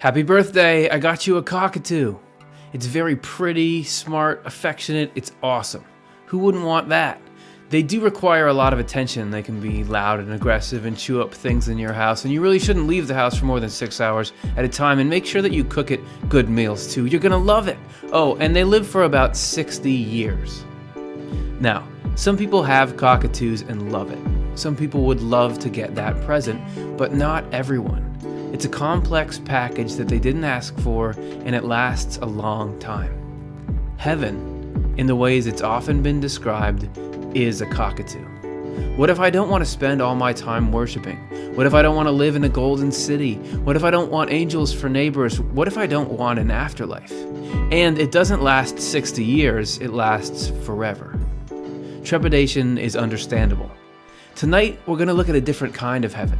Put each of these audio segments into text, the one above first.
Happy birthday, I got you a cockatoo. It's very pretty, smart, affectionate, it's awesome. Who wouldn't want that? They do require a lot of attention. They can be loud and aggressive and chew up things in your house, and you really shouldn't leave the house for more than 6 hours at a time, and make sure that you cook it good meals too. You're gonna love it. Oh, and they live for about 60 years. Now, some people have cockatoos and love it. Some people would love to get that present, but not everyone. It's a complex package that they didn't ask for, and it lasts a long time. Heaven, in the ways it's often been described, is a cockatoo. What if I don't want to spend all my time worshiping? What if I don't want to live in a golden city? What if I don't want angels for neighbors? What if I don't want an afterlife? And it doesn't last 60 years, it lasts forever. Trepidation is understandable. Tonight, we're going to look at a different kind of heaven.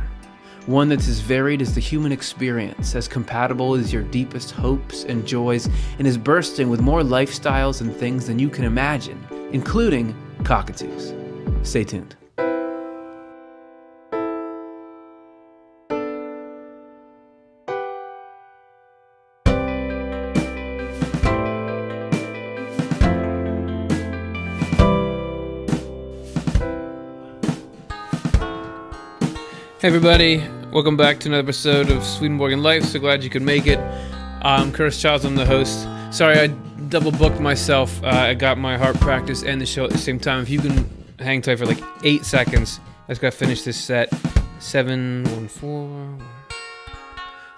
One that's as varied as the human experience, as compatible as your deepest hopes and joys, and is bursting with more lifestyles and things than you can imagine, including cockatoos. Stay tuned. Hey everybody, welcome back to another episode of Swedenborgian Life. So glad you could make it. I'm Curtis Childs, I'm the host. Sorry, I double booked myself. I got my harp practice and the show at the same time. If you can hang tight for like 8 seconds, I just gotta finish this set. 7, 1, 4.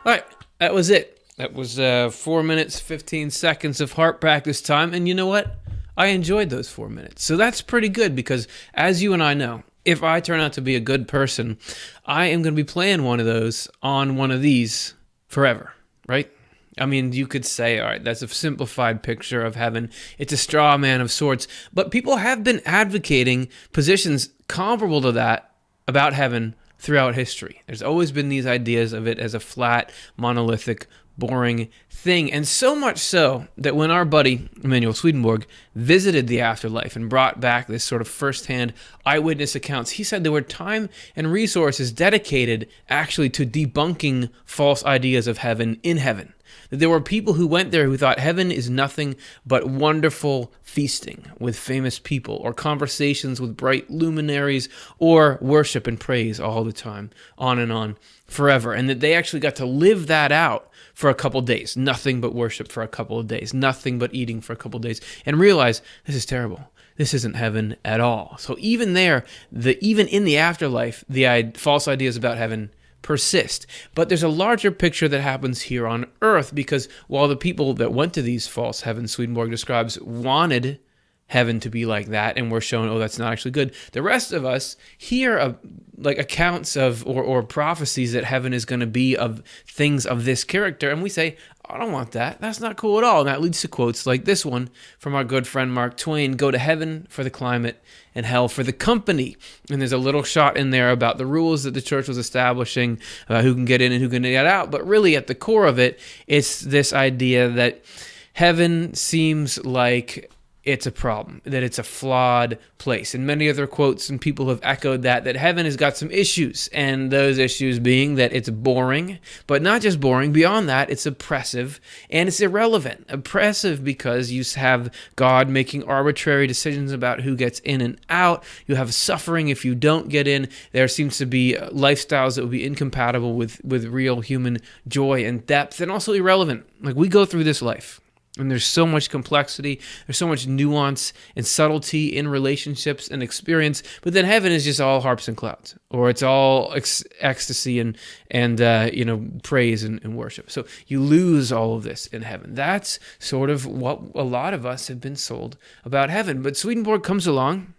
Alright, that was it. That was 4 minutes, 15 seconds of harp practice time, and you know what? I enjoyed those 4 minutes. So that's pretty good because, as you and I know, if I turn out to be a good person, I am going to be playing one of those on one of these forever, right? I mean, you could say, all right, that's a simplified picture of heaven. It's a straw man of sorts. But people have been advocating positions comparable to that about heaven throughout history. There's always been these ideas of it as a flat, monolithic, boring thing. And so much so that when our buddy Emanuel Swedenborg visited the afterlife and brought back this sort of firsthand eyewitness accounts, he said there were time and resources dedicated actually to debunking false ideas of heaven in heaven. That there were people who went there who thought heaven is nothing but wonderful feasting with famous people, or conversations with bright luminaries, or worship and praise all the time, on and on, forever. And that they actually got to live that out for a couple days. Nothing but worship for a couple of days. Nothing but eating for a couple of days. And realize, this is terrible. This isn't heaven at all. So even there, even in the afterlife, the false ideas about heaven persist. But there's a larger picture that happens here on earth, because while the people that went to these false heavens Swedenborg describes wanted heaven to be like that and were shown, oh, that's not actually good, the rest of us hear like accounts of or prophecies that heaven is going to be of things of this character, and we say, I don't want that. That's not cool at all. And that leads to quotes like this one from our good friend Mark Twain: go to heaven for the climate and hell for the company. And there's a little shot in there about the rules that the church was establishing, about who can get in and who can get out. But really at the core of it, it's this idea that heaven seems like it's a problem, that it's a flawed place. And many other quotes and people have echoed that heaven has got some issues, and those issues being that it's boring, but not just boring. Beyond that, it's oppressive and it's irrelevant. Oppressive because you have God making arbitrary decisions about who gets in and out. You have suffering if you don't get in. There seems to be lifestyles that would be incompatible with real human joy and depth, and also irrelevant. Like, we go through this life, and there's so much complexity, there's so much nuance and subtlety in relationships and experience, but then heaven is just all harps and clouds, or it's all ecstasy and praise and worship. So you lose all of this in heaven. That's sort of what a lot of us have been sold about heaven. But Swedenborg comes along,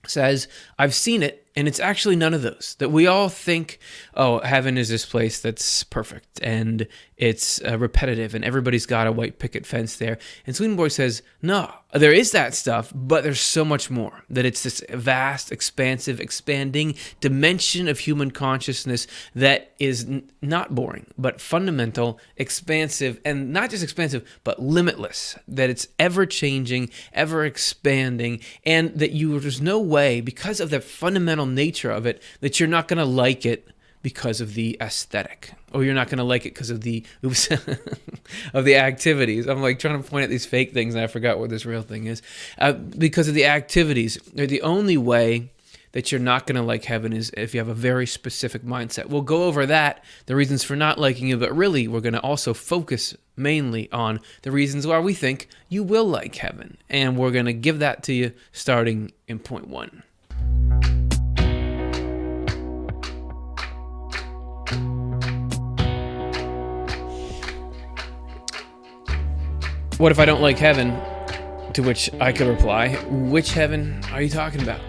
says, I've seen it, and it's actually none of those. That we all think, oh, heaven is this place that's perfect, and it's repetitive, and everybody's got a white picket fence there. And Swedenborg says, no, there is that stuff, but there's so much more. That it's this vast, expansive, expanding dimension of human consciousness that is not boring, but fundamental, expansive, and not just expansive, but limitless. That it's ever-changing, ever-expanding, and that there's no way, because of the fundamental nature of it, that you're not going to like it because of the aesthetic, or you're not going to like it because of the of the activities. I'm like trying to point at these fake things, and I forgot what this real thing is. Because of the activities, they're the only way that you're not going to like heaven is if you have a very specific mindset. We'll go over that, the reasons for not liking it, but really we're going to also focus mainly on the reasons why we think you will like heaven. And we're going to give that to you starting in point 1. What if I don't like heaven? To which I could reply, which heaven are you talking about?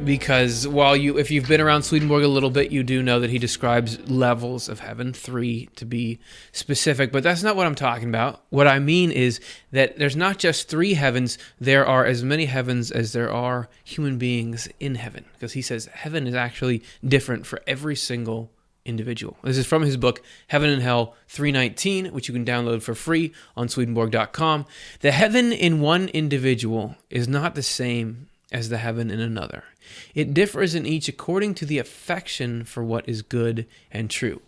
Because if you've been around Swedenborg a little bit, you do know that he describes levels of heaven, 3 to be specific, but that's not what I'm talking about. What I mean is that there's not just 3 heavens, there are as many heavens as there are human beings in heaven, because he says heaven is actually different for every single individual. This is from his book, Heaven and Hell 319, which you can download for free on Swedenborg.com. The heaven in one individual is not the same as the heaven in another. It differs in each according to the affection for what is good and true.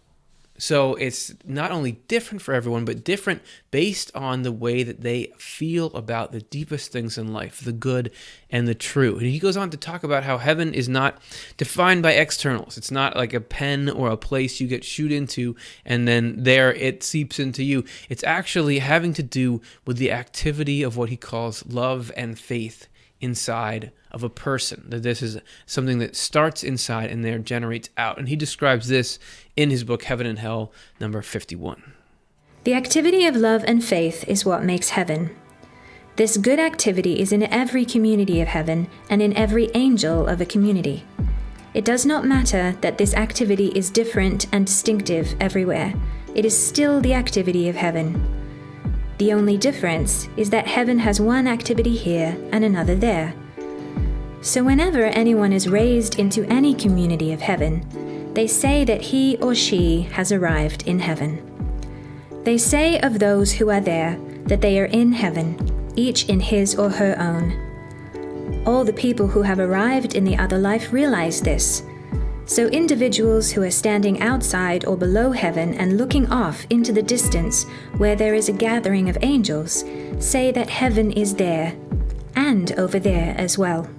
So it's not only different for everyone, but different based on the way that they feel about the deepest things in life, the good and the true. And he goes on to talk about how heaven is not defined by externals. It's not like a pen or a place you get shoot into and then there it seeps into you. It's actually having to do with the activity of what he calls love and faith inside of a person, that this is something that starts inside and there generates out. And he describes this in his book, Heaven and Hell, number 51. The activity of love and faith is what makes heaven. This good activity is in every community of heaven and in every angel of a community. It does not matter that this activity is different and distinctive everywhere. It is still the activity of heaven. The only difference is that heaven has one activity here and another there. So whenever anyone is raised into any community of heaven, they say that he or she has arrived in heaven. They say of those who are there that they are in heaven, each in his or her own. All the people who have arrived in the other life realize this. So individuals who are standing outside or below heaven and looking off into the distance where there is a gathering of angels say that heaven is there and over there as well.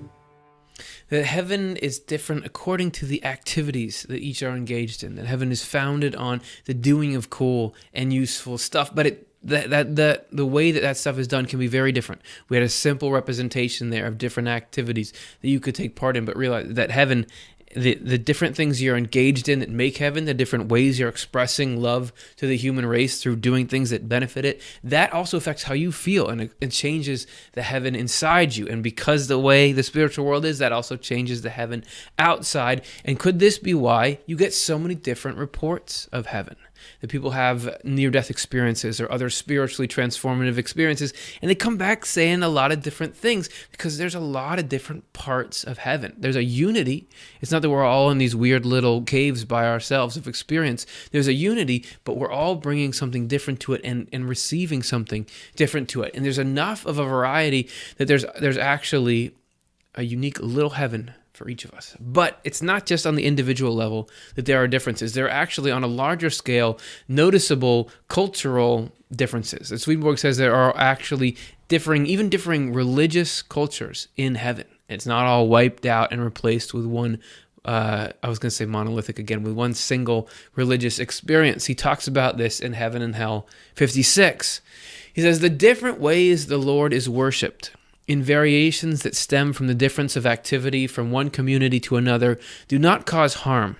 That heaven is different according to the activities that each are engaged in. That heaven is founded on the doing of cool and useful stuff, but the way that stuff is done can be very different. We had a simple representation there of different activities that you could take part in, but realize that heaven, the different things you're engaged in that make heaven, the different ways you're expressing love to the human race through doing things that benefit it, that also affects how you feel, and it changes the heaven inside you. And because the way the spiritual world is, that also changes the heaven outside. And could this be why you get so many different reports of heaven? That people have near-death experiences or other spiritually transformative experiences, and they come back saying a lot of different things because there's a lot of different parts of heaven. There's a unity. It's not that we're all in these weird little caves by ourselves of experience. There's a unity, but we're all bringing something different to it and receiving something different to it. And there's enough of a variety that there's actually a unique little heaven for each of us. But it's not just on the individual level that there are differences. There are actually, on a larger scale, noticeable cultural differences. As Swedenborg says, there are actually differing religious cultures in heaven. It's not all wiped out and replaced with one, I was going to say monolithic again, with one single religious experience. He talks about this in Heaven and Hell 56. He says, the different ways the Lord is worshipped, in variations that stem from the difference of activity from one community to another, do not cause harm,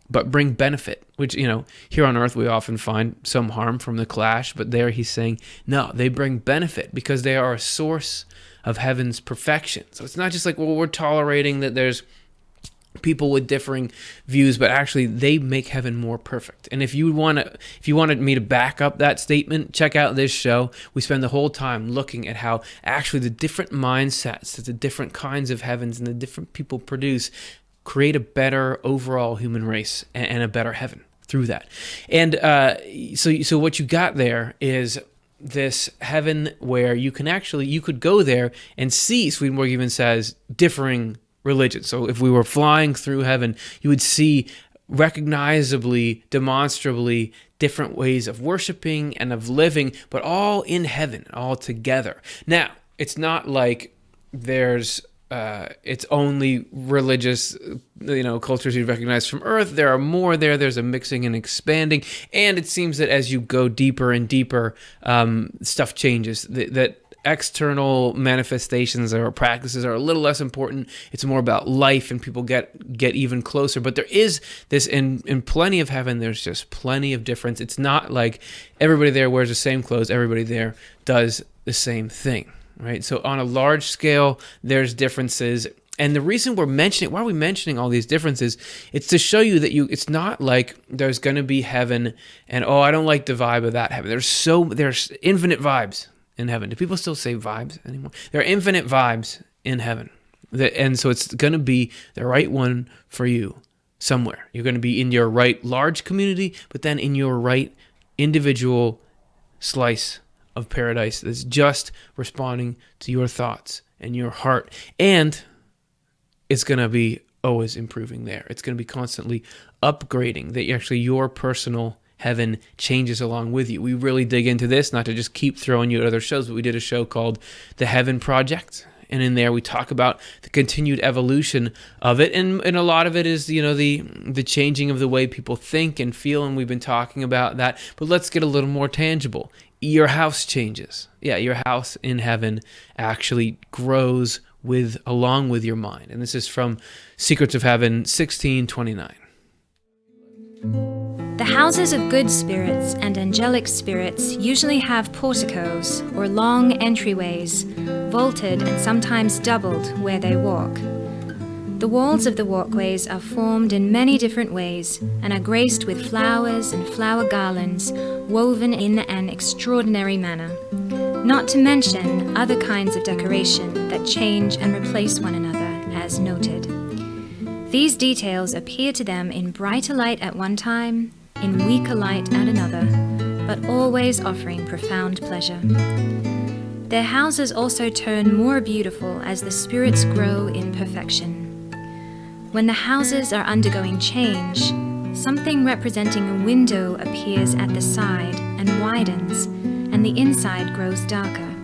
but bring benefit, which, here on earth we often find some harm from the clash, but there he's saying, no, they bring benefit because they are a source of heaven's perfection. So it's not just like, well, we're tolerating that there's people with differing views, but actually they make heaven more perfect. And if you wanted me to back up that statement, check out this show. We spend the whole time looking at how actually the different mindsets that the different kinds of heavens and the different people produce create a better overall human race and a better heaven through that. And so what you got there is this heaven where you could go there and see, Swedenborg even says, differing religion. So if we were flying through heaven, you would see recognizably, demonstrably different ways of worshiping and of living, but all in heaven, all together. Now, it's not like there's it's only religious, cultures you recognize from earth. There are more there. There's a mixing and expanding. And it seems that as you go deeper and deeper, stuff changes. That external manifestations or practices are a little less important. It's more about life, and people get even closer. But there is this, in plenty of heaven, there's just plenty of difference. It's not like everybody there wears the same clothes. Everybody there does the same thing. Right? So on a large scale, there's differences. And the reason why are we mentioning all these differences? It's to show you that it's not like there's going to be heaven and, I don't like the vibe of that heaven. There's infinite vibes in heaven. Do people still say vibes anymore? There are infinite vibes in heaven. And so it's going to be the right one for you somewhere. You're going to be in your right large community, but then in your right individual slice of paradise that's just responding to your thoughts and your heart. And it's going to be always improving there. It's going to be constantly upgrading, that your personal heaven changes along with you. We really dig into this, not to just keep throwing you other shows, but we did a show called The Heaven Project. And in there we talk about the continued evolution of it. And a lot of it is, the changing of the way people think and feel. And we've been talking about that. But let's get a little more tangible. Your house changes. Yeah, your house in heaven actually grows along with your mind. And this is from Secrets of Heaven 16:29. The houses of good spirits and angelic spirits usually have porticos or long entryways, vaulted and sometimes doubled where they walk. The walls of the walkways are formed in many different ways and are graced with flowers and flower garlands woven in an extraordinary manner, not to mention other kinds of decoration that change and replace one another, as noted. These details appear to them in brighter light at one time, in weaker light at another, but always offering profound pleasure. Their houses also turn more beautiful as the spirits grow in perfection. When the houses are undergoing change, something representing a window appears at the side and widens, and the inside grows darker.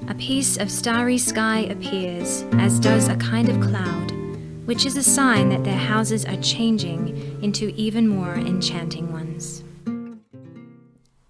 A piece of starry sky appears, as does a kind of cloud, which is a sign that their houses are changing into even more enchanting ones.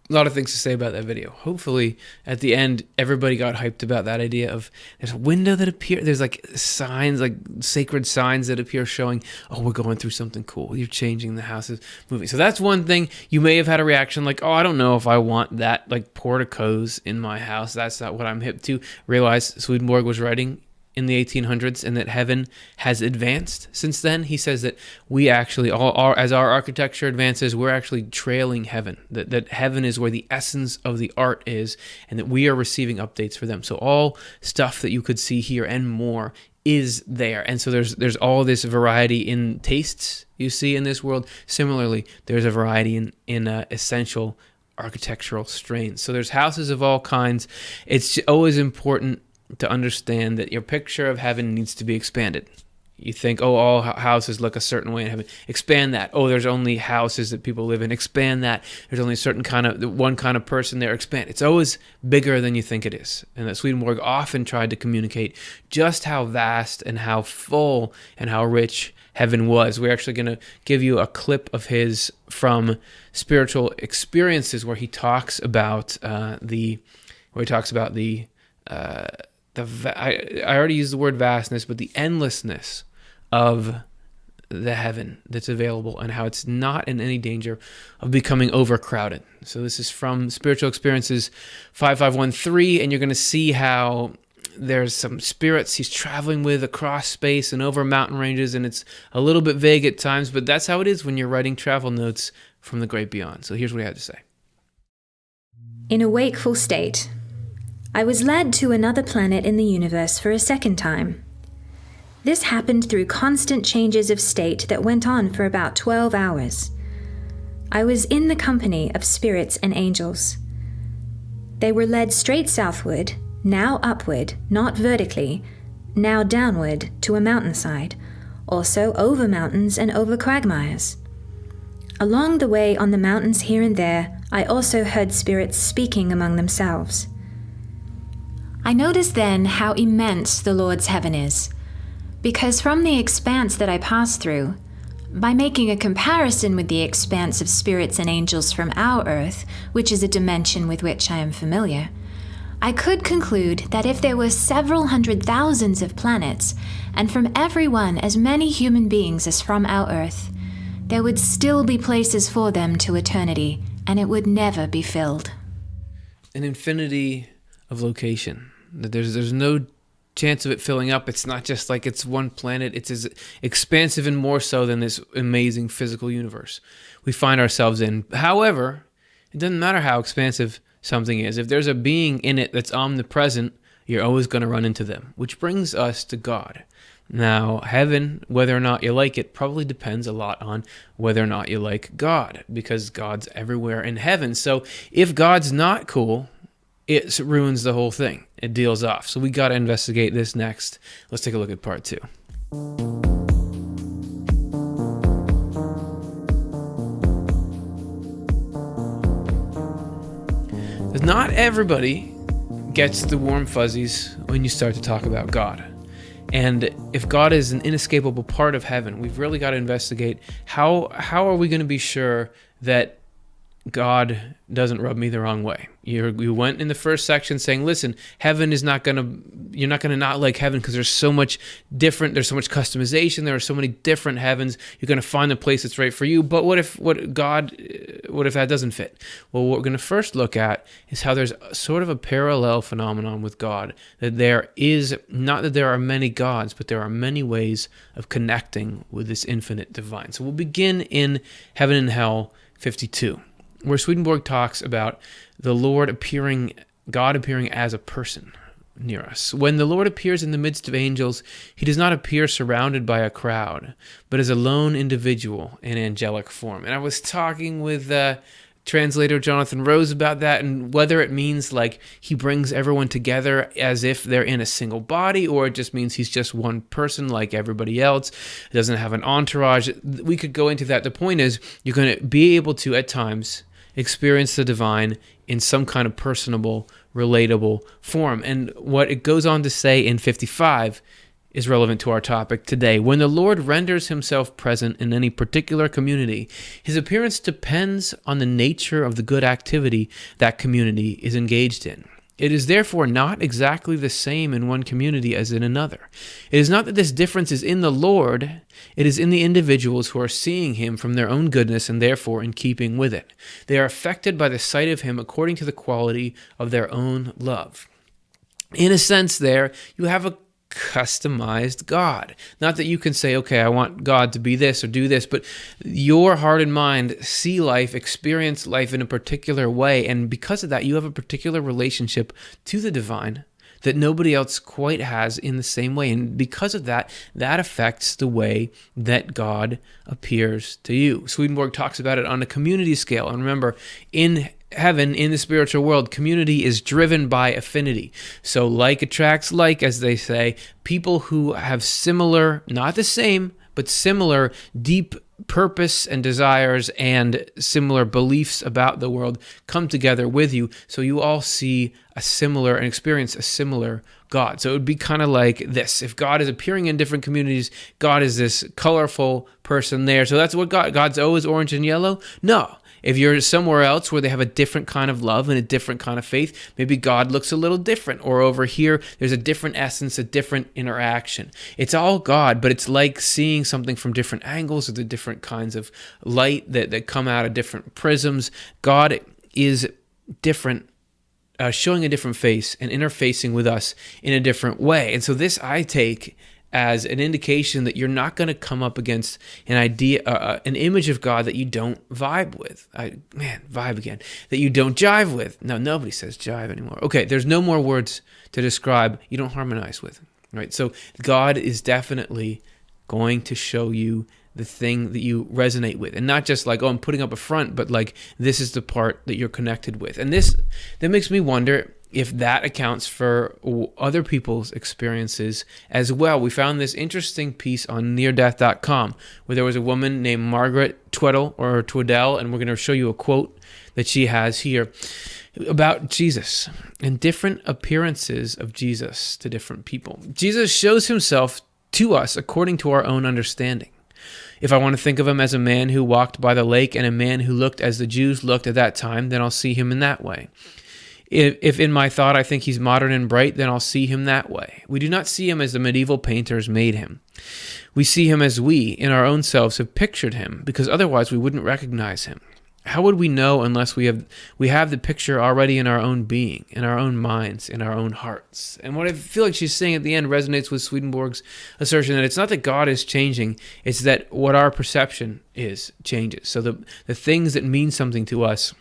A lot of things to say about that video. Hopefully, at the end, everybody got hyped about that idea of there's a window that appears. There's like signs, like sacred signs that appear showing, we're going through something cool. You're changing, the house is moving. So that's one thing. You may have had a reaction like, I don't know if I want that, like porticos in my house. That's not what I'm hip to. Realize Swedenborg was writing in the 1800s and that heaven has advanced since then. He says that we actually, as our architecture advances, we're actually trailing heaven, that heaven is where the essence of the art is, and that we are receiving updates for them. So all stuff that you could see here and more is there. And so there's all this variety in tastes you see in this world. Similarly, there's a variety in essential architectural strains. So there's houses of all kinds. It's always important to understand that your picture of heaven needs to be expanded. You think, all houses look a certain way in heaven. Expand that. There's only houses that people live in. Expand that. There's only one kind of person there. Expand. It's always bigger than you think it is. And that Swedenborg often tried to communicate just how vast and how full and how rich heaven was. We're actually going to give you a clip of his from Spiritual Experiences where he talks about I already used the word vastness, but the endlessness of the heaven that's available and how it's not in any danger of becoming overcrowded. So this is from Spiritual Experiences 5513, and you're going to see how there's some spirits he's traveling with across space and over mountain ranges, and it's a little bit vague at times, but that's how it is when you're writing travel notes from the great beyond. So here's what he had to say. In a wakeful state, I was led to another planet in the universe for a second time. This happened through constant changes of state that went on for about 12 hours. I was in the company of spirits and angels. They were led straight southward, now upward, not vertically, now downward to a mountainside, also over mountains and over quagmires. Along the way on the mountains here and there, I also heard spirits speaking among themselves. I noticed then how immense the Lord's heaven is, because from the expanse that I passed through, by making a comparison with the expanse of spirits and angels from our earth, which is a dimension with which I am familiar, I could conclude that if there were several hundred thousands of planets, and from every one as many human beings as from our earth, there would still be places for them to eternity, and it would never be filled. An infinity of location. There's no chance of it filling up. It's not just like it's one planet. It's as expansive and more so than this amazing physical universe we find ourselves in. However, it doesn't matter how expansive something is. If there's a being in it that's omnipresent, you're always going to run into them, which brings us to God. Now, heaven, whether or not you like it, probably depends a lot on whether or not you like God, because God's everywhere in heaven. So if God's not cool, it ruins the whole thing. It deals off. So we got to investigate this next. Let's take a look at part 2. Not everybody gets the warm fuzzies when you start to talk about God. And if God is an inescapable part of heaven, we've really got to investigate how are we going to be sure that God doesn't rub me the wrong way. You went in the first section saying, listen, heaven is not going to, you're not going to not like heaven because there's so much different, there's so much customization, there are so many different heavens, you're going to find the place that's right for you. But what if that doesn't fit? Well, what we're going to first look at is how there's sort of a parallel phenomenon with God, that there is, not that there are many gods, but there are many ways of connecting with this infinite divine. So we'll begin in Heaven and Hell 52. Where Swedenborg talks about the Lord appearing, God appearing as a person near us. When the Lord appears in the midst of angels, he does not appear surrounded by a crowd, but as a lone individual in angelic form. And I was talking with translator Jonathan Rose about that, and whether it means like he brings everyone together as if they're in a single body, or it just means he's just one person like everybody else, doesn't have an entourage. We could go into that. The point is, you're going to be able to, at times, experience the divine in some kind of personable, relatable form. And what it goes on to say in 55 is relevant to our topic today. When the Lord renders himself present in any particular community, his appearance depends on the nature of the good activity that community is engaged in. It is therefore not exactly the same in one community as in another. It is not that this difference is in the Lord, it is in the individuals who are seeing him from their own goodness and therefore in keeping with it. They are affected by the sight of him according to the quality of their own love. In a sense there, you have a customized God. Not that you can say, okay, I want God to be this or do this, but your heart and mind see life, experience life in a particular way, and because of that, you have a particular relationship to the divine that nobody else quite has in the same way. And because of that, that affects the way that God appears to you. Swedenborg talks about it on a community scale. And remember, in heaven, in the spiritual world, community is driven by affinity. So like attracts like, as they say. People who have similar, not the same, but similar deep purpose and desires and similar beliefs about the world come together with you, so you all see a similar and experience a similar God. So it would be kind of like this. If God is appearing in different communities, God is this colorful person there. So that's what God's always orange and yellow? No. If you're somewhere else where they have a different kind of love and a different kind of faith, maybe God looks a little different. Or over here, there's a different essence, a different interaction. It's all God, but it's like seeing something from different angles or the different kinds of light that come out of different prisms. God is different, showing a different face and interfacing with us in a different way. And so this I take as an indication that you're not going to come up against an idea, an image of God that you don't vibe with. Vibe again. That you don't jive with. No, nobody says jive anymore. Okay, there's no more words to describe you don't harmonize with, right? So God is definitely going to show you the thing that you resonate with. And not just like, oh, I'm putting up a front, but like this is the part that you're connected with. And that makes me wonder, if that accounts for other people's experiences as well. We found this interesting piece on neardeath.com where there was a woman named Margaret Tweddell, and we're going to show you a quote that she has here about Jesus and different appearances of Jesus to different people. Jesus shows himself to us according to our own understanding. If I want to think of him as a man who walked by the lake and a man who looked as the Jews looked at that time, then I'll see him in that way. If in my thought I think he's modern and bright, then I'll see him that way. We do not see him as the medieval painters made him. We see him as we, in our own selves, have pictured him, because otherwise we wouldn't recognize him. How would we know unless we have the picture already in our own being, in our own minds, in our own hearts? And what I feel like she's saying at the end resonates with Swedenborg's assertion that it's not that God is changing, it's that what our perception is changes. So the things that mean something to us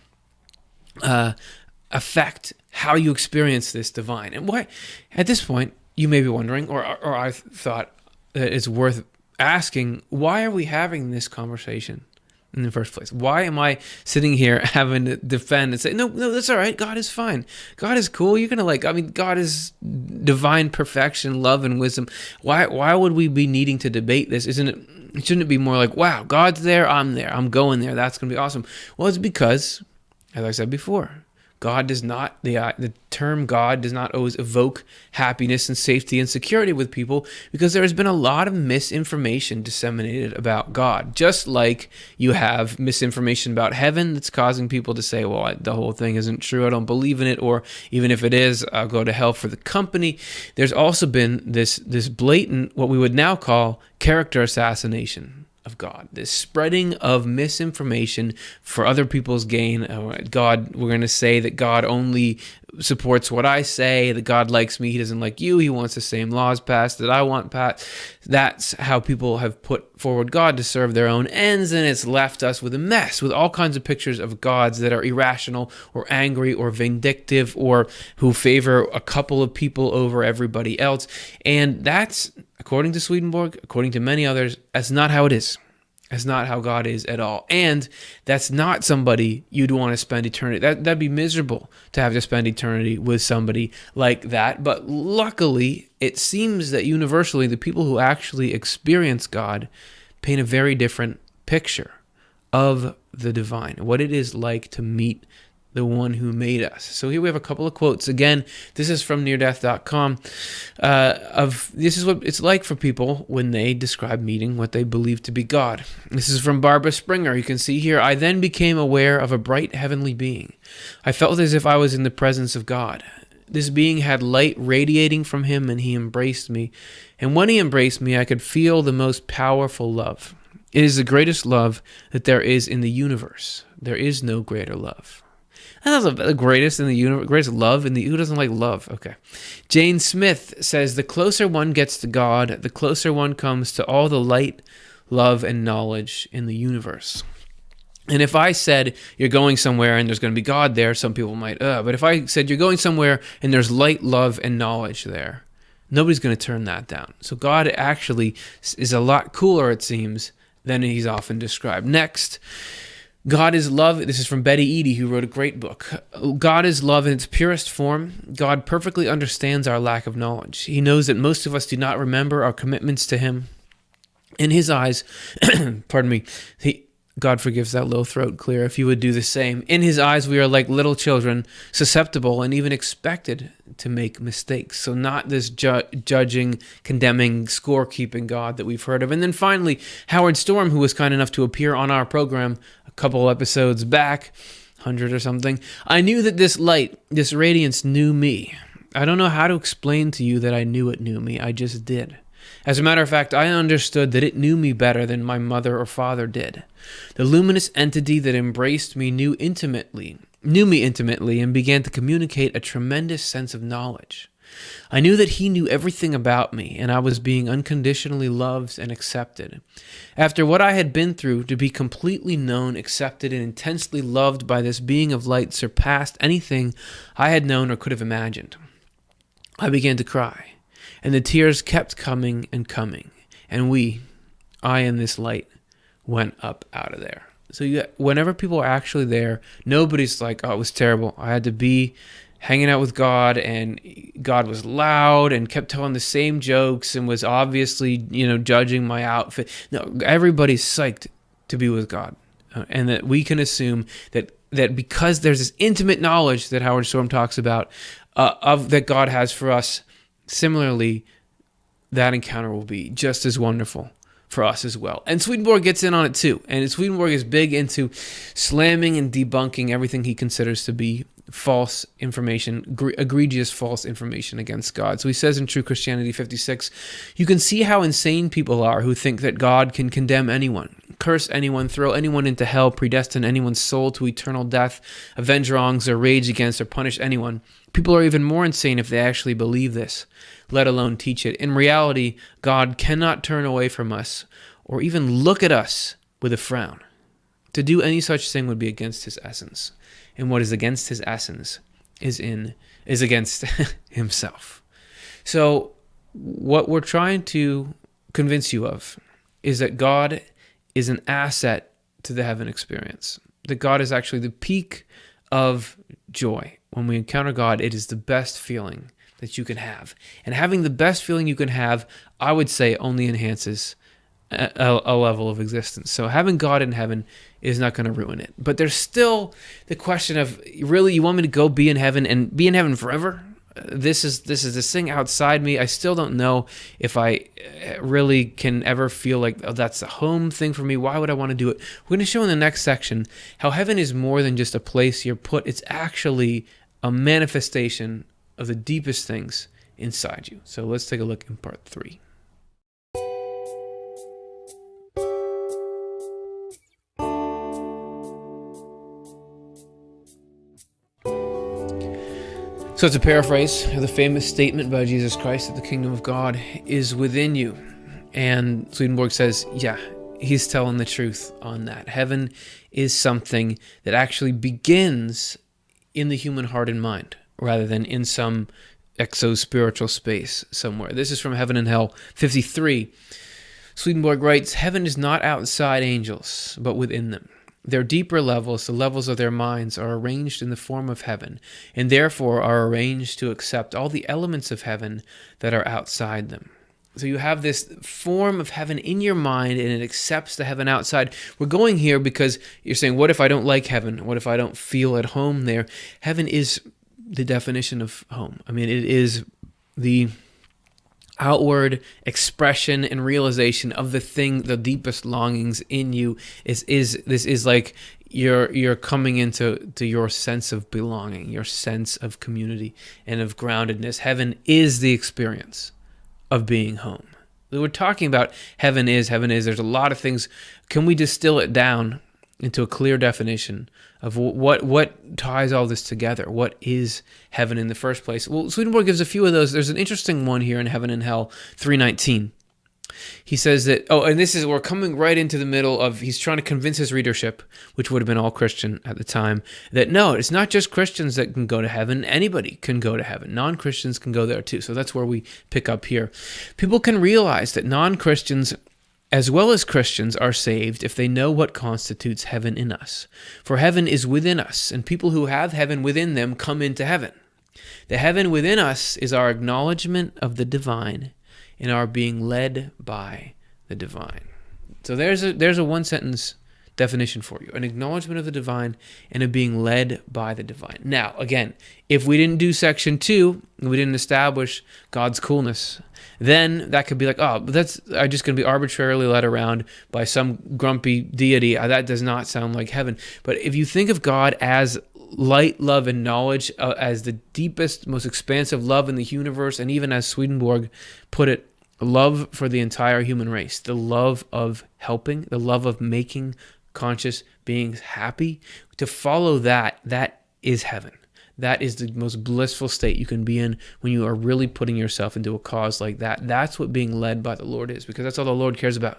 affect how you experience this divine. And why, at this point, you may be wondering, or I thought that it's worth asking, why are we having this conversation in the first place? Why am I sitting here having to defend and say, no, that's all right. God is fine. God is cool. You're going to God is divine perfection, love, and wisdom. Why would we be needing to debate this? Shouldn't it be more like, wow, God's there, I'm going there. That's going to be awesome. Well, it's because, as I said before, God does not, the term God does not always evoke happiness and safety and security with people, because there has been a lot of misinformation disseminated about God. Just like you have misinformation about heaven that's causing people to say, well, the whole thing isn't true, I don't believe in it, or even if it is, I'll go to hell for the company. There's also been this blatant, what we would now call character assassination of God, this spreading of misinformation for other people's gain. God, we're going to say that God only supports what I say, that God likes me, he doesn't like you, he wants the same laws passed that I want passed. That's how people have put forward God to serve their own ends, and it's left us with a mess, with all kinds of pictures of gods that are irrational or angry or vindictive or who favor a couple of people over everybody else. And that's, according to Swedenborg, according to many others, that's not how it is. That's not how God is at all. And that's not somebody you'd want to spend eternity. That'd be miserable to have to spend eternity with somebody like that. But luckily, it seems that universally, the people who actually experience God paint a very different picture of the divine, what it is like to meet the one who made us. So here we have a couple of quotes. Again, this is from neardeath.com. This is what it's like for people when they describe meeting what they believe to be God. This is from Barbara Springer. You can see here, I then became aware of a bright heavenly being. I felt as if I was in the presence of God. This being had light radiating from him, and he embraced me. And when he embraced me, I could feel the most powerful love. It is the greatest love that there is in the universe. There is no greater love. That's the greatest in the universe, greatest love in the, who doesn't like love? Okay. Jane Smith says, the closer one gets to God, the closer one comes to all the light, love, and knowledge in the universe. And if I said you're going somewhere and there's going to be God there, some people might, but if I said you're going somewhere and there's light, love, and knowledge there, nobody's going to turn that down. So God actually is a lot cooler, it seems, than he's often described. Next, God is love. This is from Betty Eady, who wrote a great book. God is love in its purest form. God perfectly understands our lack of knowledge. He knows that most of us do not remember our commitments to him. In his eyes, pardon me, God forgives that low throat clear if you would do the same. In his eyes, we are like little children, susceptible and even expected to make mistakes. So not this judging, condemning, scorekeeping God that we've heard of. And then finally, Howard Storm, who was kind enough to appear on our program a couple episodes back, 100 or something. I knew that this light, this radiance knew me. I don't know how to explain to you that I knew it knew me. I just did. As a matter of fact, I understood that it knew me better than my mother or father did. The luminous entity that embraced me knew me intimately and began to communicate a tremendous sense of knowledge. I knew that he knew everything about me, and I was being unconditionally loved and accepted. After what I had been through, to be completely known, accepted, and intensely loved by this being of light surpassed anything I had known or could have imagined. I began to cry. And the tears kept coming and coming. And I and this light, went up out of there. So whenever people are actually there, nobody's like, oh, it was terrible. I had to be hanging out with God, and God was loud and kept telling the same jokes and was obviously, judging my outfit. No, everybody's psyched to be with God. And that we can assume that because there's this intimate knowledge that Howard Storm talks about of that God has for us, similarly, that encounter will be just as wonderful for us as well. And Swedenborg gets in on it too. And Swedenborg is big into slamming and debunking everything he considers to be false information, egregious false information against God. So he says in True Christianity 56, you can see how insane people are who think that God can condemn anyone, curse anyone, throw anyone into hell, predestine anyone's soul to eternal death, avenge wrongs or rage against or punish anyone. People are even more insane if they actually believe this, let alone teach it. In reality, God cannot turn away from us or even look at us with a frown. To do any such thing would be against his essence. And what is against his essence is against himself. So what we're trying to convince you of is that God is an asset to the heaven experience. That God is actually the peak of joy. When we encounter God, it is the best feeling that you can have. And having the best feeling you can have, I would say, only enhances a level of existence. So having God in heaven is not going to ruin it. But there's still the question of, really, you want me to go be in heaven and be in heaven forever? This is this thing outside me. I still don't know if I really can ever feel like, oh, that's a home thing for me. Why would I want to do it? We're going to show in the next section how heaven is more than just a place you're put. It's actually a manifestation of the deepest things inside you. So let's take a look in part 3. So it's a paraphrase of the famous statement by Jesus Christ that the kingdom of God is within you. And Swedenborg says, yeah, he's telling the truth on that. Heaven is something that actually begins in the human heart and mind, rather than in some exo-spiritual space somewhere. This is from Heaven and Hell 53. Swedenborg writes, heaven is not outside angels, but within them. Their deeper levels, the levels of their minds, are arranged in the form of heaven, and therefore are arranged to accept all the elements of heaven that are outside them. So you have this form of heaven in your mind, and it accepts the heaven outside. We're going here because you're saying, what if I don't like heaven? What if I don't feel at home there? Heaven is the definition of home. I mean, it is the outward expression and realization of the thing, the deepest longings in you. This is like you're coming into your sense of belonging, your sense of community and of groundedness. Heaven is the experience of being home. We're talking about heaven is. There's a lot of things. Can we distill it down into a clear definition of what ties all this together? What is heaven in the first place? Well, Swedenborg gives a few of those. There's an interesting one here in Heaven and Hell 3:19. He says that, we're coming right into the middle of, he's trying to convince his readership, which would have been all Christian at the time, that no, it's not just Christians that can go to heaven. Anybody can go to heaven. Non-Christians can go there too. So that's where we pick up here. People can realize that non-Christians as well as Christians are saved if they know what constitutes heaven in us. For heaven is within us, and people who have heaven within them come into heaven. The heaven within us is our acknowledgement of the divine and our being led by the divine. So there's a one-sentence definition for you: an acknowledgement of the divine and a being led by the divine. Now, again, if we didn't do section 2, and we didn't establish God's coolness, then that could be like, but that's just going to be arbitrarily led around by some grumpy deity. That does not sound like heaven. But if you think of God as light, love, and knowledge, as the deepest, most expansive love in the universe, and even as Swedenborg put it, love for the entire human race, the love of helping, the love of making conscious beings happy, to follow that is heaven. That is the most blissful state you can be in when you are really putting yourself into a cause like that. That's what being led by the Lord is, because that's all the Lord cares about,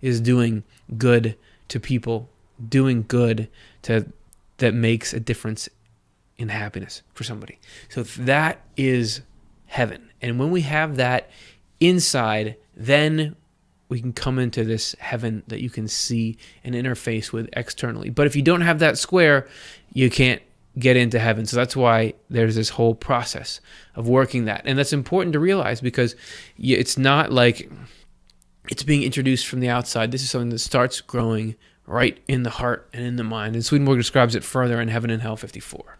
is doing good to people, doing good that makes a difference in happiness for somebody. So that is heaven. And when we have that inside, then we can come into this heaven that you can see and interface with externally. But if you don't have that square, you can't get into heaven. So that's why there's this whole process of working that. And that's important to realize, because it's not like it's being introduced from the outside. This is something that starts growing right in the heart and in the mind. And Swedenborg describes it further in Heaven and Hell 54.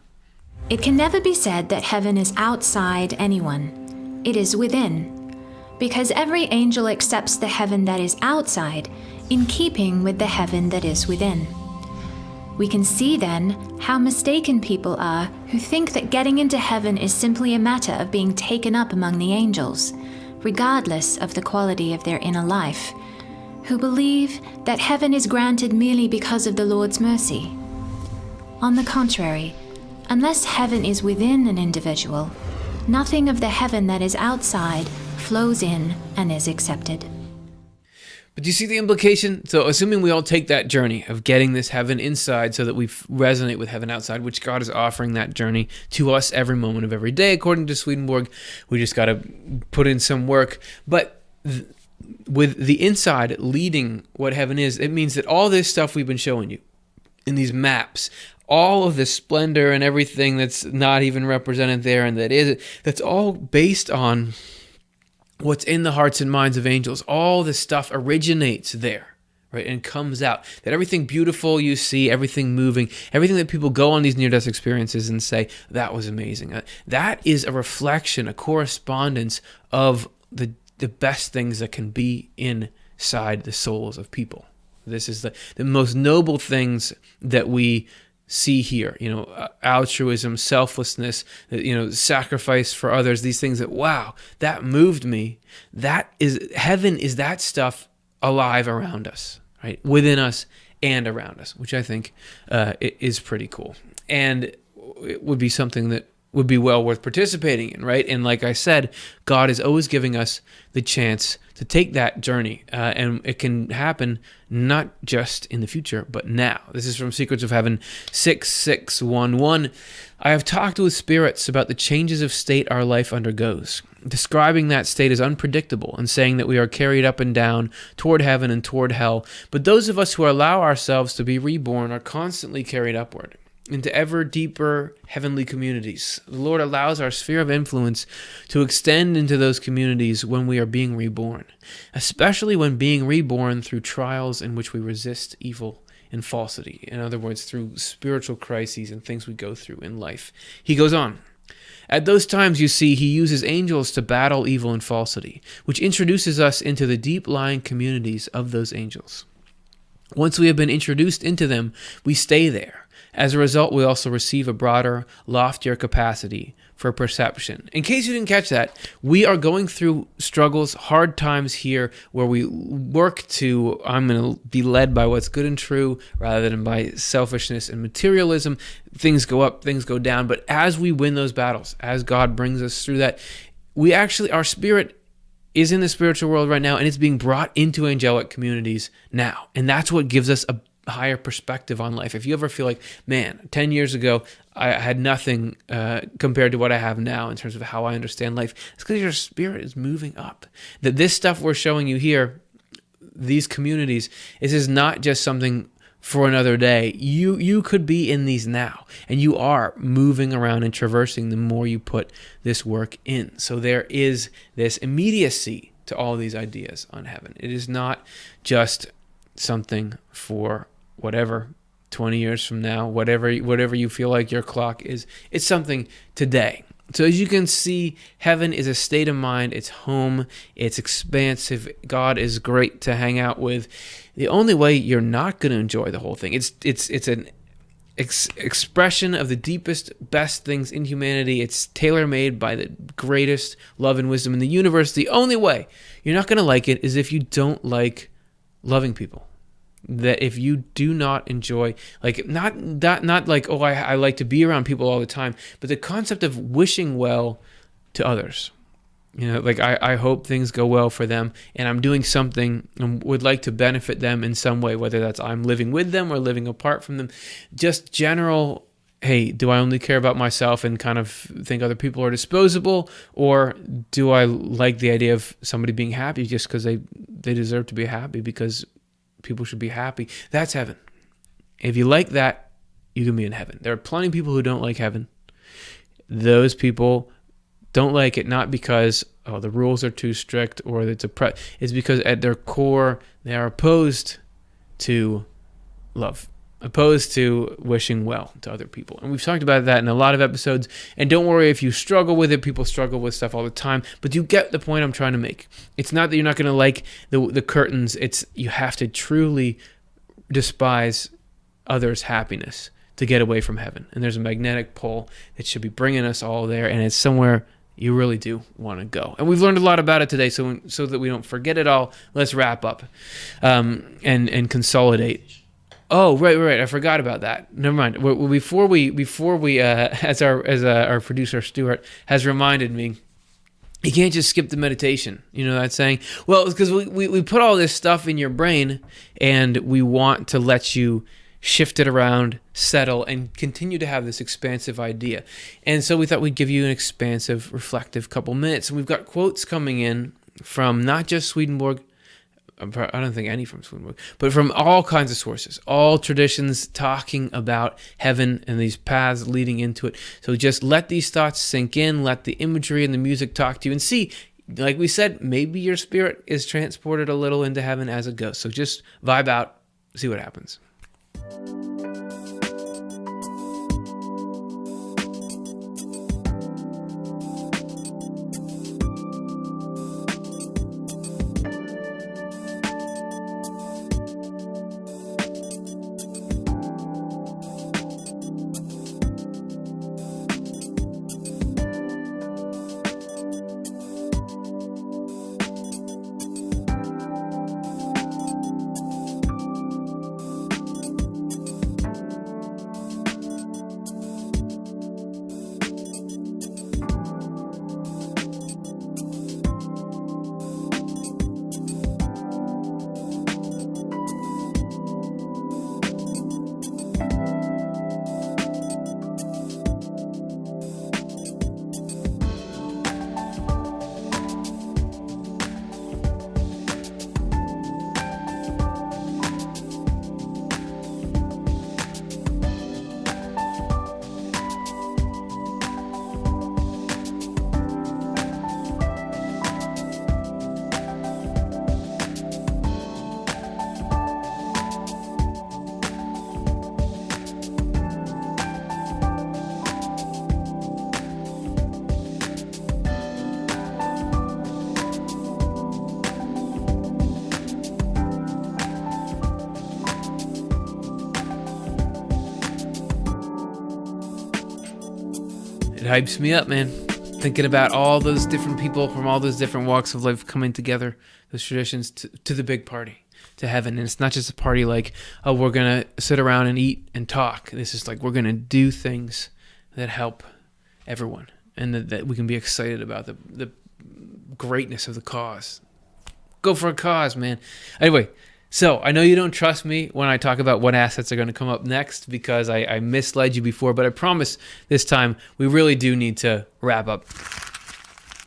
It can never be said that heaven is outside anyone. It is within, because every angel accepts the heaven that is outside in keeping with the heaven that is within. We can see then how mistaken people are who think that getting into heaven is simply a matter of being taken up among the angels, regardless of the quality of their inner life, who believe that heaven is granted merely because of the Lord's mercy. On the contrary, unless heaven is within an individual, nothing of the heaven that is outside flows in and is accepted. But do you see the implication? So assuming we all take that journey of getting this heaven inside so that we resonate with heaven outside, which God is offering that journey to us every moment of every day, according to Swedenborg, we just got to put in some work. But with the inside leading what heaven is, it means that all this stuff we've been showing you in these maps, all of this splendor and everything that's not even represented there and that is, that's all based on what's in the hearts and minds of angels. All this stuff originates there, right, and comes out. That everything beautiful you see, everything moving, everything that people go on these near-death experiences and say, that was amazing. That is a reflection, a correspondence of the best things that can be inside the souls of people. This is the most noble things that we see here, altruism, selflessness, sacrifice for others, these things that, wow, that moved me. That is, heaven is that stuff alive around us, right? Within us and around us, which I think is pretty cool. And it would be something that would be well worth participating in, right? And like I said, God is always giving us the chance to take that journey, and it can happen not just in the future, but now. This is from Secrets of Heaven 6611. I have talked with spirits about the changes of state our life undergoes, describing that state as unpredictable and saying that we are carried up and down toward heaven and toward hell. But those of us who allow ourselves to be reborn are constantly carried upward into ever deeper heavenly communities. The Lord allows our sphere of influence to extend into those communities when we are being reborn, especially when being reborn through trials in which we resist evil and falsity. In other words, through spiritual crises and things we go through in life. He goes on. At those times, you see, he uses angels to battle evil and falsity, which introduces us into the deep-lying communities of those angels. Once we have been introduced into them, we stay there. As a result, we also receive a broader, loftier capacity for perception. In case you didn't catch that, we are going through struggles, hard times here, where we work to, I'm going to be led by what's good and true, rather than by selfishness and materialism. Things go up, things go down. But as we win those battles, as God brings us through that, our spirit is in the spiritual world right now, and it's being brought into angelic communities now. And that's what gives us a higher perspective on life. If you ever feel like, man, 10 years ago, I had nothing compared to what I have now in terms of how I understand life, it's because your spirit is moving up. That this stuff we're showing you here, these communities, is not just something for another day. You could be in these now, and you are moving around and traversing the more you put this work in. So there is this immediacy to all these ideas on heaven. It is not just something for whatever 20 years from now, whatever you feel like your clock is. It's something today. So as you can see, heaven is a state of mind. It's home. It's expansive. God is great to hang out with. The only way you're not going to enjoy the whole thing, it's an expression of the deepest, best things in humanity. It's tailor-made by the greatest love and wisdom in the universe. The only way you're not going to like it is if you don't like loving people. That if you do not enjoy, like, not like, oh, I like to be around people all the time, but the concept of wishing well to others. Like I hope things go well for them, and I'm doing something and would like to benefit them in some way, whether that's I'm living with them or living apart from them. Just general, hey, do I only care about myself and kind of think other people are disposable, or do I like the idea of somebody being happy just because they deserve to be happy, because people should be happy? That's heaven. If you like that, you can be in heaven. There are plenty of people who don't like heaven. Those people don't like it not because the rules are too strict or it's it's because at their core they are opposed to love, opposed to wishing well to other people. And we've talked about that in a lot of episodes. And don't worry if you struggle with it. People struggle with stuff all the time. But you get the point I'm trying to make. It's not that you're not going to like the curtains. It's you have to truly despise others' happiness to get away from heaven. And there's a magnetic pull that should be bringing us all there. And it's somewhere you really do want to go. And we've learned a lot about it today. So that we don't forget it all, let's wrap up and consolidate. Oh, right. I forgot about that. Never mind. Before we, as our producer Stuart has reminded me, you can't just skip the meditation. You know that saying? Well, it's because we put all this stuff in your brain, and we want to let you shift it around, settle, and continue to have this expansive idea. And so we thought we'd give you an expansive, reflective couple minutes. And we've got quotes coming in from not just Swedenborg. I don't think any from Swedenborg, but from all kinds of sources, all traditions talking about heaven and these paths leading into it. So just let these thoughts sink in, let the imagery and the music talk to you, and see, like we said, maybe your spirit is transported a little into heaven as it goes. So just vibe out, see what happens. It hypes me up, man. Thinking about all those different people from all those different walks of life coming together, those traditions to the big party, to heaven. And it's not just a party like, oh, we're going to sit around and eat and talk. This is like, we're going to do things that help everyone and that we can be excited about the greatness of the cause. Go for a cause, man. Anyway, so I know you don't trust me when I talk about what assets are going to come up next because I misled you before, but I promise this time we really do need to wrap up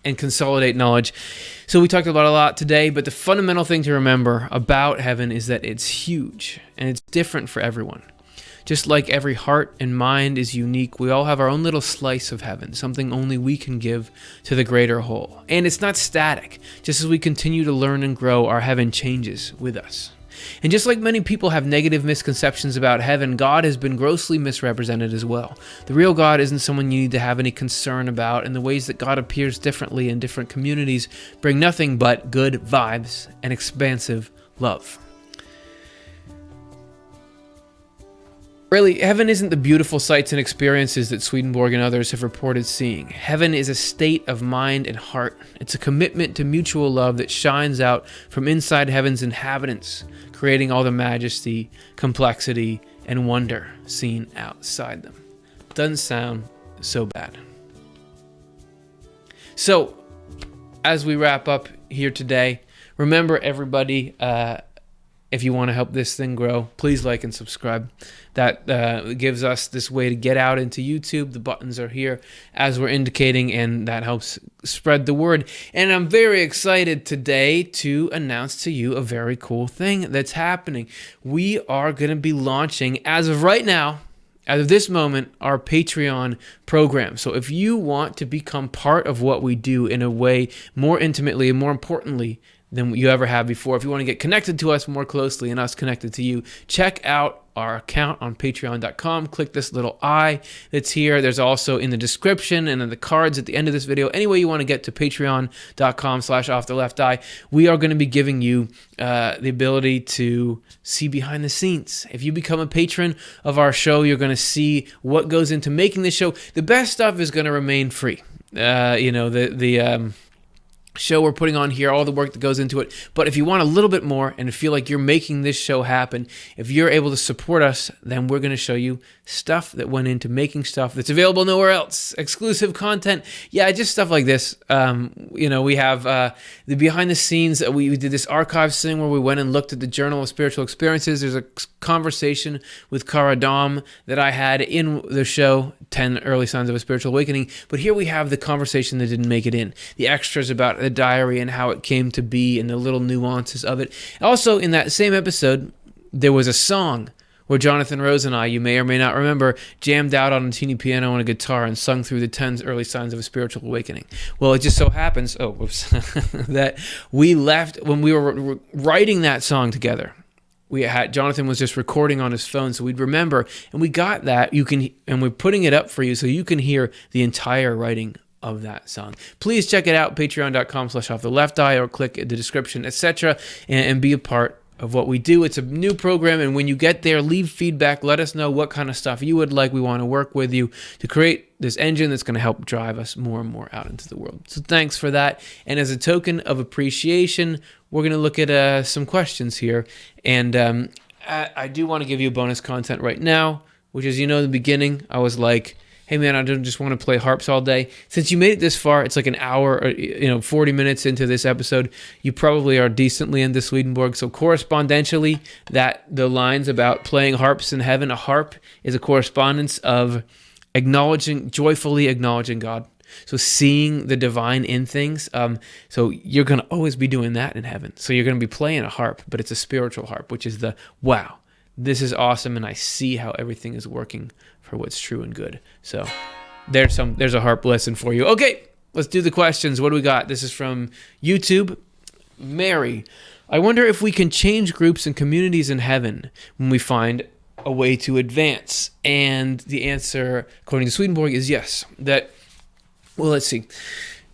and consolidate knowledge. So we talked about a lot today, but the fundamental thing to remember about heaven is that it's huge and it's different for everyone. Just like every heart and mind is unique, we all have our own little slice of heaven, something only we can give to the greater whole. And it's not static. Just as we continue to learn and grow, our heaven changes with us. And just like many people have negative misconceptions about heaven, God has been grossly misrepresented as well. The real God isn't someone you need to have any concern about, and the ways that God appears differently in different communities bring nothing but good vibes and expansive love. Really, heaven isn't the beautiful sights and experiences that Swedenborg and others have reported seeing. Heaven is a state of mind and heart. It's a commitment to mutual love that shines out from inside heaven's inhabitants, creating all the majesty, complexity, and wonder seen outside them. Doesn't sound so bad. So, as we wrap up here today, remember everybody, if you want to help this thing grow, please like and subscribe. That gives us this way to get out into YouTube. The buttons are here as we're indicating, and that helps spread the word. And I'm very excited today to announce to you a very cool thing that's happening. We are going to be launching, as of right now, as of this moment, our Patreon program. So if you want to become part of what we do in a way more intimately and more importantly than you ever have before, if you want to get connected to us more closely and us connected to you, check out our account on patreon.com. Click this little I that's here. There's also in the description and in the cards at the end of this video. Any way you want to get to patreon.com/offtheLeftEye, we are going to be giving you the ability to see behind the scenes. If you become a patron of our show, you're going to see what goes into making this show. The best stuff is going to remain free. The show we're putting on here, all the work that goes into it. But if you want a little bit more and feel like you're making this show happen, if you're able to support us, then we're going to show you stuff that went into making stuff that's available nowhere else. Exclusive content. Yeah, just stuff like this. We have the behind the scenes. We did this archives thing where we went and looked at the Journal of Spiritual Experiences. There's a conversation with Cara Dom that I had in the show, 10 Early Signs of a Spiritual Awakening. But here we have the conversation that didn't make it in. The extras about the diary and how it came to be and the little nuances of it. Also, in that same episode, there was a song where Jonathan Rose and I, you may or may not remember, jammed out on a teeny piano and a guitar and sung through the 10 Early Signs of a Spiritual Awakening. Well, it just so happens, that we left, when we were writing that song together, Jonathan was just recording on his phone, so we'd remember, and we got that, and we're putting it up for you so you can hear the entire writing of that song. Please check it out, patreon.com/offtheLeftEye, or click the description, etc., and be a part of what we do. It's a new program, and when you get there, leave feedback. Let us know what kind of stuff you would like. We want to work with you to create this engine that's going to help drive us more and more out into the world. So thanks for that. And as a token of appreciation, we're going to look at some questions here. And I do want to give you bonus content right now, which is, in the beginning, I was like, hey man, I don't just want to play harps all day. Since you made it this far, it's like an hour or 40 minutes into this episode, you probably are decently into Swedenborg. So correspondentially, that the lines about playing harps in heaven, a harp is a correspondence of joyfully acknowledging God. So seeing the divine in things. So you're going to always be doing that in heaven. So you're going to be playing a harp, but it's a spiritual harp, which is the, wow, this is awesome, and I see how everything is working for what's true and good. So there's a harp lesson for you. Okay, let's do the questions. What do we got? This is from YouTube. Mary, I wonder if we can change groups and communities in heaven when we find a way to advance. And the answer, according to Swedenborg, is yes. Let's see.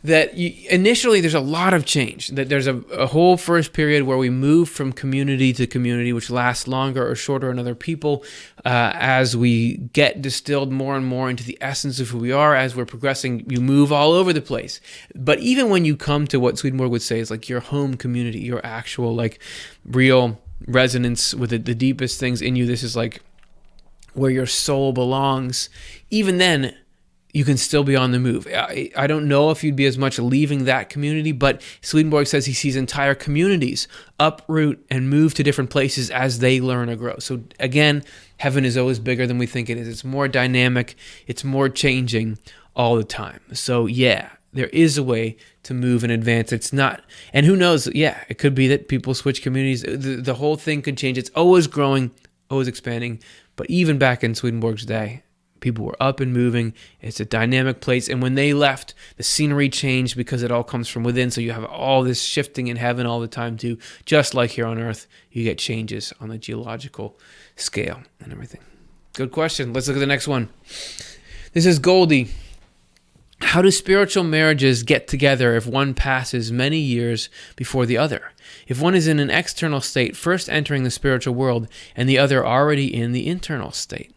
Initially there's a lot of change, that there's a whole first period where we move from community to community, which lasts longer or shorter in other people, as we get distilled more and more into the essence of who we are. As we're progressing, you move all over the place. But even when you come to what Swedenborg would say is like your home community, your actual like real resonance with the deepest things in you, this is like where your soul belongs, even then you can still be on the move. I don't know if you'd be as much leaving that community, but Swedenborg says he sees entire communities uproot and move to different places as they learn or grow. So again, heaven is always bigger than we think it is. It's more dynamic. It's more changing all the time. So yeah, there is a way to move and advance. It's not, and who knows, yeah, it could be that people switch communities. The whole thing could change. It's always growing, always expanding. But even back in Swedenborg's day, people were up and moving. It's a dynamic place. And when they left, the scenery changed because it all comes from within. So you have all this shifting in heaven all the time too. Just like here on earth, you get changes on the geological scale and everything. Good question. Let's look at the next one. This is Goldie. How do spiritual marriages get together if one passes many years before the other? If one is in an external state, first entering the spiritual world, and the other already in the internal state?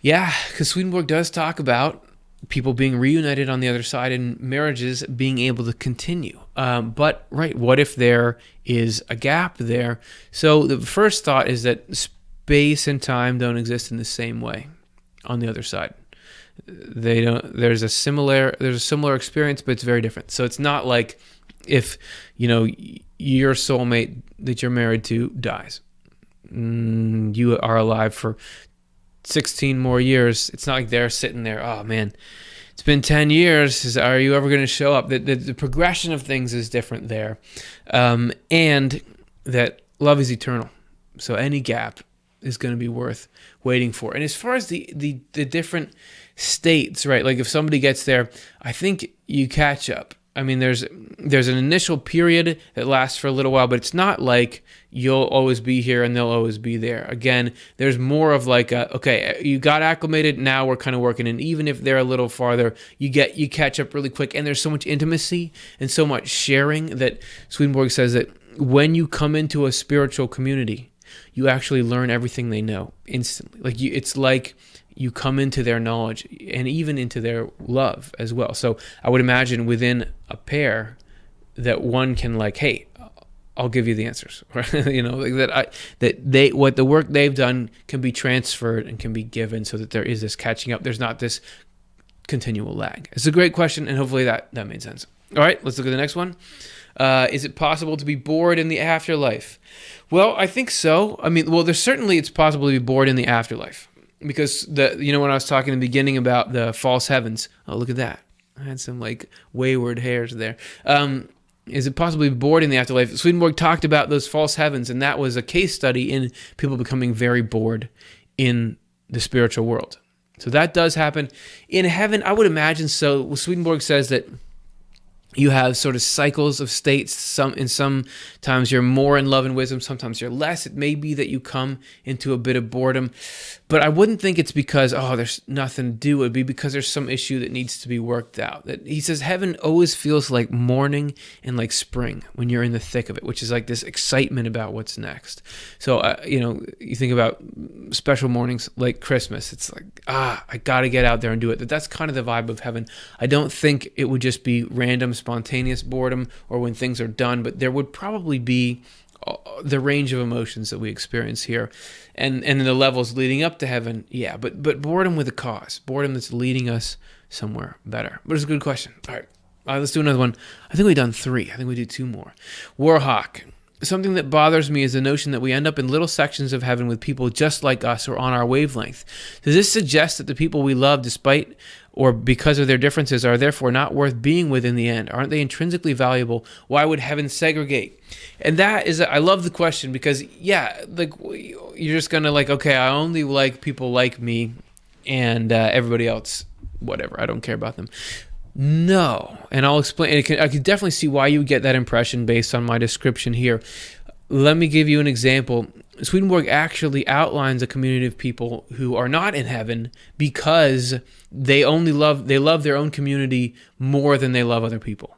Yeah, because Swedenborg does talk about people being reunited on the other side and marriages being able to continue. But what if there is a gap there? So the first thought is that space and time don't exist in the same way on the other side. They don't. There's a similar experience, but it's very different. So it's not like if your soulmate that you're married to dies, you are alive for 16 more years. It's not like they're sitting there, oh man, it's been 10 years. Are you ever going to show up? The progression of things is different there. And that love is eternal. So any gap is going to be worth waiting for. And as far as the different states, right? Like if somebody gets there, I think you catch up. I mean, there's an initial period that lasts for a little while, but it's not like you'll always be here and they'll always be there. Again, there's more of like, okay, you got acclimated, now we're kind of working. And even if they're a little farther, you catch up really quick. And there's so much intimacy and so much sharing that Swedenborg says that when you come into a spiritual community, you actually learn everything they know instantly. Like it's like you come into their knowledge and even into their love as well. So I would imagine within a pair that one can like, hey, I'll give you the answers, you know, like what the work they've done can be transferred and can be given, so that there is this catching up. There's not this continual lag. It's a great question, and hopefully that made sense. All right, let's look at the next one. Is it possible to be bored in the afterlife? Well, I think so. I mean, well, it's possible to be bored in the afterlife. Because when I was talking in the beginning about the false heavens, oh, look at that. I had some like wayward hairs there. Is it possible to be bored in the afterlife? Swedenborg talked about those false heavens, and that was a case study in people becoming very bored in the spiritual world. So that does happen. In heaven, I would imagine so. Swedenborg says that you have sort of cycles of states. Sometimes you're more in love and wisdom. Sometimes you're less. It may be that you come into a bit of boredom. But I wouldn't think it's because, there's nothing to do. It would be because there's some issue that needs to be worked out. That he says heaven always feels like morning and like spring when you're in the thick of it, which is like this excitement about what's next. So, you think about special mornings like Christmas. It's like, I got to get out there and do it. That's kind of the vibe of heaven. I don't think it would just be random, spontaneous boredom or when things are done, but there would probably be the range of emotions that we experience here, and the levels leading up to heaven. Yeah, but boredom with a cause, boredom that's leading us somewhere better. But it's a good question. All right, let's do another one. I think we've done 3. I think we do 2 more. Warhawk. Something that bothers me is the notion that we end up in little sections of heaven with people just like us or on our wavelength. Does this suggest that the people we love, despite or because of their differences, are therefore not worth being with in the end? Aren't they intrinsically valuable? Why would heaven segregate? And that is, I love the question because, like you're just going to like, okay, I only like people like me and everybody else, whatever, I don't care about them. No, and I'll explain. I can definitely see why you would get that impression based on my description here. Let me give you an example. Swedenborg actually outlines a community of people who are not in heaven because they love their own community more than they love other people.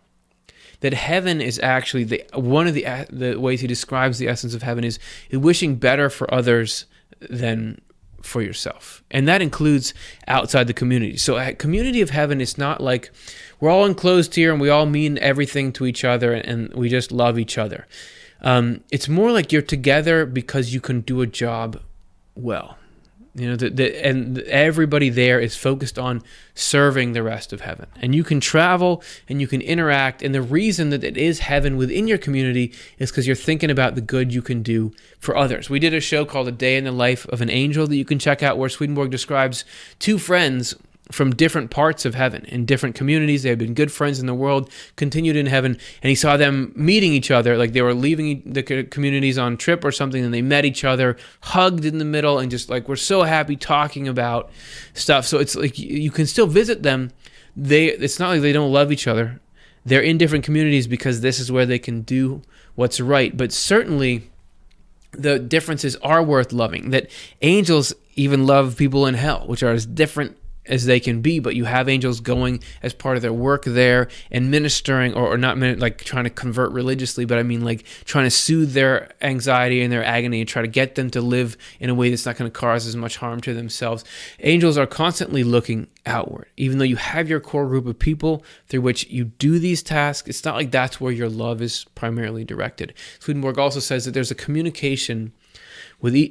That heaven is actually one of the ways he describes the essence of heaven is wishing better for others than for yourself. And that includes outside the community. So a community of heaven is not like we're all enclosed here and we all mean everything to each other and we just love each other. It's more like you're together because you can do a job well. And everybody there is focused on serving the rest of heaven. And you can travel and you can interact. And the reason that it is heaven within your community is because you're thinking about the good you can do for others. We did a show called A Day in the Life of an Angel that you can check out, where Swedenborg describes 2 friends from different parts of heaven in different communities. They had been good friends in the world, continued in heaven, and he saw them meeting each other, like they were leaving the communities on trip or something, and they met each other, hugged in the middle, and just like, we're so happy talking about stuff. So it's like you can still visit them. It's not like they don't love each other. They're in different communities because this is where they can do what's right. But certainly the differences are worth loving. That angels even love people in hell, which are as different as they can be, but you have angels going as part of their work there and ministering, or not like trying to convert religiously, but I mean like trying to soothe their anxiety and their agony and try to get them to live in a way that's not going to cause as much harm to themselves. Angels are constantly looking outward. Even though you have your core group of people through which you do these tasks, it's not like that's where your love is primarily directed. Swedenborg also says that there's a communication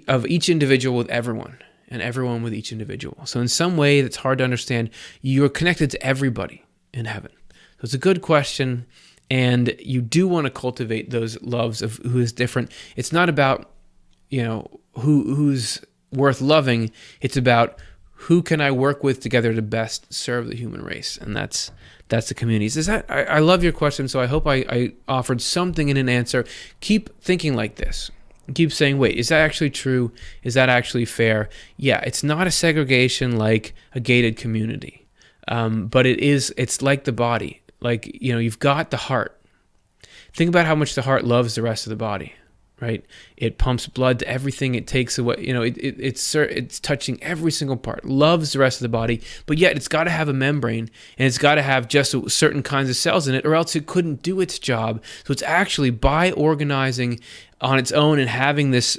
of each individual with everyone, and everyone with each individual. So in some way that's hard to understand, you're connected to everybody in heaven. So it's a good question, and you do want to cultivate those loves of who is different. It's not about, who's worth loving. It's about who can I work with together to best serve the human race, and that's the communities. I love your question, so I hope I offered something in an answer. Keep thinking like this. keep saying, wait, is that actually true? Is that actually fair? Yeah, it's not a segregation like a gated community, but it's like the body. Like, you've got the heart. Think about how much the heart loves the rest of the body, right? It pumps blood to everything. It takes away, it's touching every single part, loves the rest of the body, but yet it's got to have a membrane, and it's got to have just certain kinds of cells in it, or else it couldn't do its job. So it's actually by organizing on its own and having this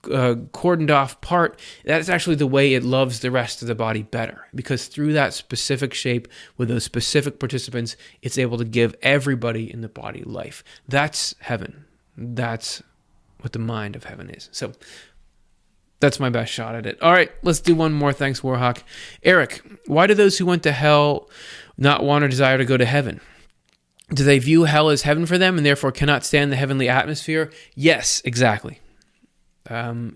cordoned off part, that's actually the way it loves the rest of the body better, because through that specific shape with those specific participants, it's able to give everybody in the body life. That's heaven. That's what the mind of heaven is. So that's my best shot at it. All right, let's do one more. Thanks, Warhawk. Eric, why do those who went to hell not want or desire to go to heaven? Do they view hell as heaven for them and therefore cannot stand the heavenly atmosphere? Yes, exactly. Hell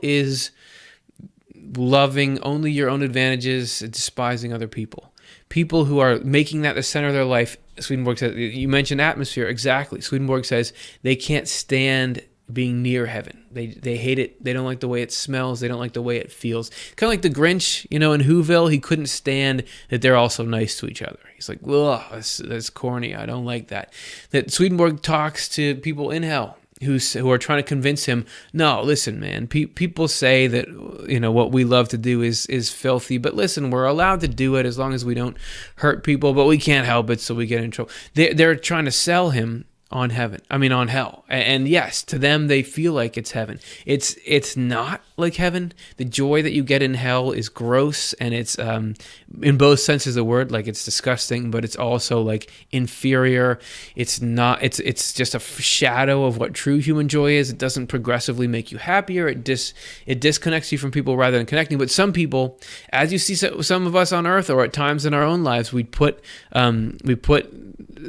is loving only your own advantages, despising other people. People who are making that the center of their life, Swedenborg says, you mentioned atmosphere, exactly. Swedenborg says they can't stand being near heaven. They hate it. They don't like the way it smells. They don't like the way it feels. Kind of like the Grinch, in Whoville, he couldn't stand that they're all so nice to each other. He's like, ugh, that's corny. I don't like that. That Swedenborg talks to people in hell who are trying to convince him, no, listen, man, people say that, what we love to do is filthy, but listen, we're allowed to do it as long as we don't hurt people, but we can't help it, so we get in trouble. They're trying to sell him on hell. And yes, to them, they feel like it's heaven. It's not like heaven. The joy that you get in hell is gross, and it's in both senses of the word, like it's disgusting, but it's also like inferior. It's not. It's just a shadow of what true human joy is. It doesn't progressively make you happier. It disconnects you from people rather than connecting. But some people, as you see some of us on earth, or at times in our own lives, we put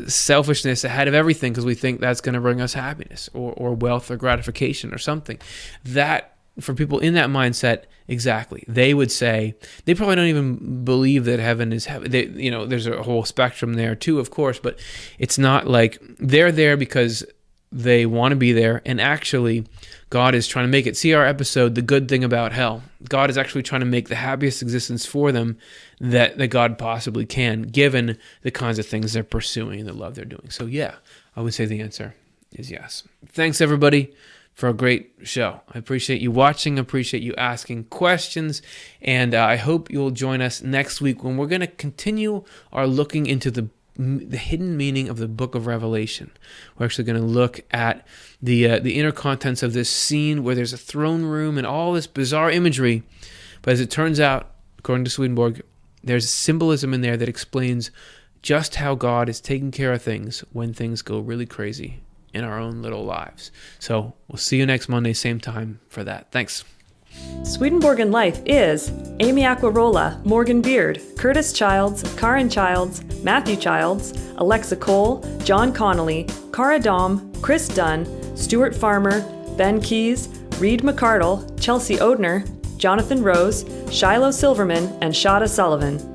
selfishness ahead of everything because we think that's going to bring us happiness or wealth or gratification or something. That, for people in that mindset, exactly, they would say, they probably don't even believe that heaven is heaven. There's a whole spectrum there too, of course, but it's not like they're there because they want to be there, and actually God is trying to make it. See our episode, The Good Thing About Hell. God is actually trying to make the happiest existence for them that God possibly can, given the kinds of things they're pursuing and the love they're doing. So yeah, I would say the answer is yes. Thanks, everybody, for a great show. I appreciate you watching, appreciate you asking questions, and I hope you'll join us next week when we're going to continue our looking into the hidden meaning of the book of Revelation. We're actually going to look at the inner contents of this scene where there's a throne room and all this bizarre imagery. But as it turns out, according to Swedenborg, there's symbolism in there that explains just how God is taking care of things when things go really crazy in our own little lives. So we'll see you next Monday, same time for that. Thanks. Swedenborgian Life is Amy Aquarola, Morgan Beard, Curtis Childs, Karen Childs, Matthew Childs, Alexa Cole, John Connolly, Cara Dom, Chris Dunn, Stuart Farmer, Ben Keys, Reed McCardle, Chelsea Odner, Jonathan Rose, Shiloh Silverman, and Shada Sullivan.